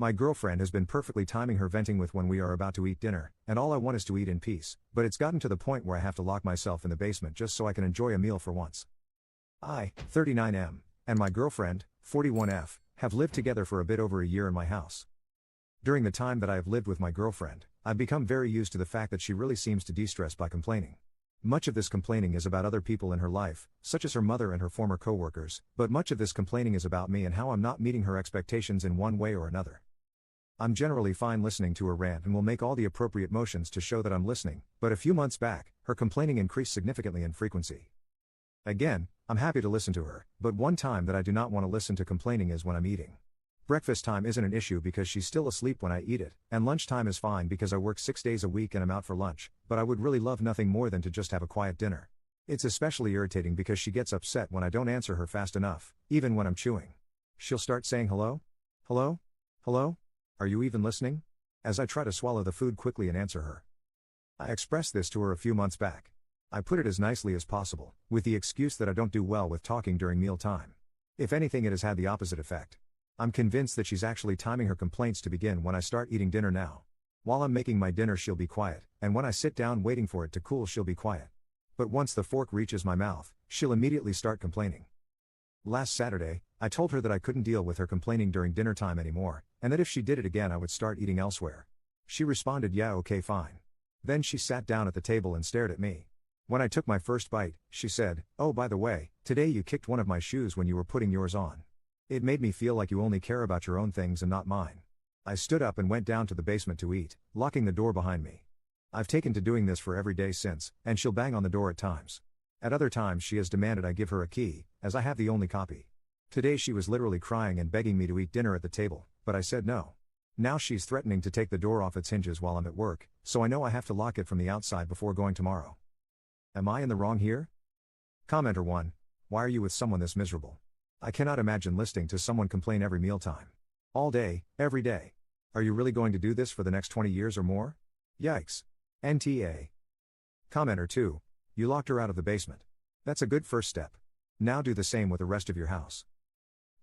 My girlfriend has been perfectly timing her venting with when we are about to eat dinner, and all I want is to eat in peace, but it's gotten to the point where I have to lock myself in the basement just so I can enjoy a meal for once. I, 39M, and my girlfriend, 41F, have lived together for a bit over a year in my house. During the time that I have lived with my girlfriend, I've become very used to the fact that she really seems to de-stress by complaining. Much of this complaining is about other people in her life, such as her mother and her former co-workers, but much of this complaining is about me and how I'm not meeting her expectations in one way or another. I'm generally fine listening to her rant and will make all the appropriate motions to show that I'm listening, but a few months back, her complaining increased significantly in frequency. Again, I'm happy to listen to her, but one time that I do not want to listen to complaining is when I'm eating. Breakfast time isn't an issue because she's still asleep when I eat it, and lunchtime is fine because I work 6 days a week and I'm out for lunch, but I would really love nothing more than to just have a quiet dinner. It's especially irritating because she gets upset when I don't answer her fast enough, even when I'm chewing. She'll start saying hello? Hello? Hello? Are you even listening? As I try to swallow the food quickly and answer her. I expressed this to her a few months back. I put it as nicely as possible, with the excuse that I don't do well with talking during meal time. If anything, it has had the opposite effect. I'm convinced that she's actually timing her complaints to begin when I start eating dinner now. While I'm making my dinner, she'll be quiet, and when I sit down waiting for it to cool, she'll be quiet. But once the fork reaches my mouth, she'll immediately start complaining. Last Saturday, I told her that I couldn't deal with her complaining during dinner time anymore, and that if she did it again I would start eating elsewhere. She responded, "Yeah, okay, fine." Then she sat down at the table and stared at me. When I took my first bite, she said, "Oh, by the way, today you kicked one of my shoes when you were putting yours on. It made me feel like you only care about your own things and not mine." I stood up and went down to the basement to eat, locking the door behind me. I've taken to doing this for every day since, and she'll bang on the door at times. At other times she has demanded I give her a key, as I have the only copy. Today she was literally crying and begging me to eat dinner at the table, but I said no. Now she's threatening to take the door off its hinges while I'm at work, so I know I have to lock it from the outside before going tomorrow. Am I in the wrong here? Commenter 1. Why are you with someone this miserable? I cannot imagine listening to someone complain every mealtime. All day, every day. Are you really going to do this for the next 20 years or more? Yikes. NTA. Commenter 2. You locked her out of the basement. That's a good first step. Now do the same with the rest of your house.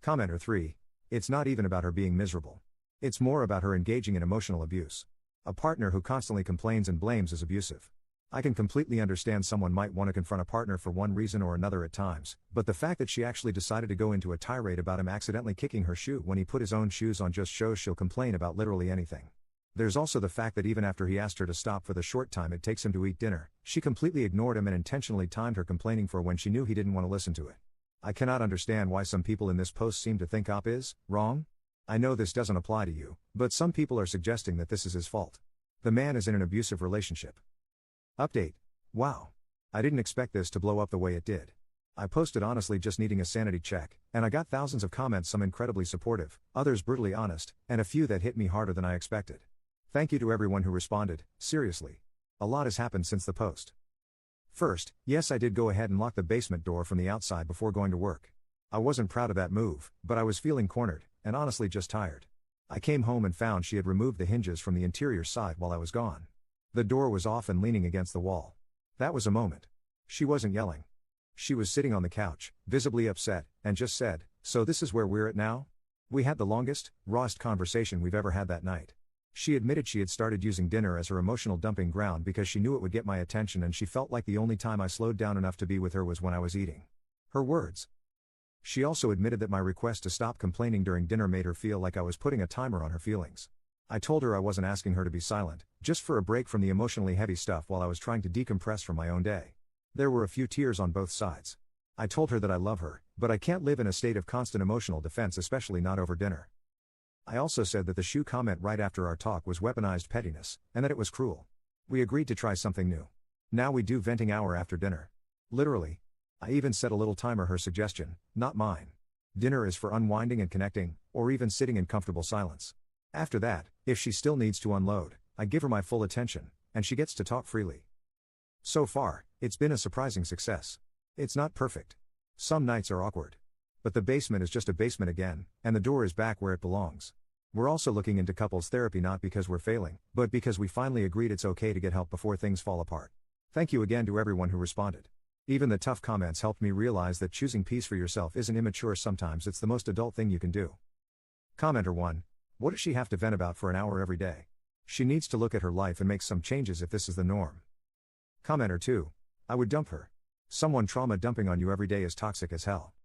Commenter 3. It's not even about her being miserable. It's more about her engaging in emotional abuse. A partner who constantly complains and blames is abusive. I can completely understand someone might want to confront a partner for one reason or another at times, but the fact that she actually decided to go into a tirade about him accidentally kicking her shoe when he put his own shoes on just shows she'll complain about literally anything. There's also the fact that even after he asked her to stop for the short time it takes him to eat dinner, she completely ignored him and intentionally timed her complaining for when she knew he didn't want to listen to it. I cannot understand why some people in this post seem to think Op is wrong. I know this doesn't apply to you, but some people are suggesting that this is his fault. The man is in an abusive relationship. Update. Wow. I didn't expect this to blow up the way it did. I posted honestly just needing a sanity check, and I got thousands of comments, some incredibly supportive, others brutally honest, and a few that hit me harder than I expected. Thank you to everyone who responded, seriously. A lot has happened since the post. First, yes, I did go ahead and lock the basement door from the outside before going to work. I wasn't proud of that move, but I was feeling cornered, and honestly just tired. I came home and found she had removed the hinges from the interior side while I was gone. The door was off and leaning against the wall. That was a moment. She wasn't yelling. She was sitting on the couch, visibly upset, and just said, "So this is where we're at now?" We had the longest, rawest conversation we've ever had that night. She admitted she had started using dinner as her emotional dumping ground because she knew it would get my attention, and she felt like the only time I slowed down enough to be with her was when I was eating. Her words. She also admitted that my request to stop complaining during dinner made her feel like I was putting a timer on her feelings. I told her I wasn't asking her to be silent, just for a break from the emotionally heavy stuff while I was trying to decompress from my own day. There were a few tears on both sides. I told her that I love her, but I can't live in a state of constant emotional defense, especially not over dinner. I also said that the shoe comment right after our talk was weaponized pettiness, and that it was cruel. We agreed to try something new. Now we do venting hour after dinner. Literally. I even set a little timer, her suggestion, not mine. Dinner is for unwinding and connecting, or even sitting in comfortable silence. After that, if she still needs to unload, I give her my full attention, and she gets to talk freely. So far, it's been a surprising success. It's not perfect. Some nights are awkward. But the basement is just a basement again, and the door is back where it belongs. We're also looking into couples therapy, not because we're failing, but because we finally agreed it's okay to get help before things fall apart. Thank you again to everyone who responded. Even the tough comments helped me realize that choosing peace for yourself isn't immature, sometimes it's the most adult thing you can do. Commenter 1. What does she have to vent about for an hour every day? She needs to look at her life and make some changes if this is the norm. Commenter 2. I would dump her. Someone trauma dumping on you every day is toxic as hell.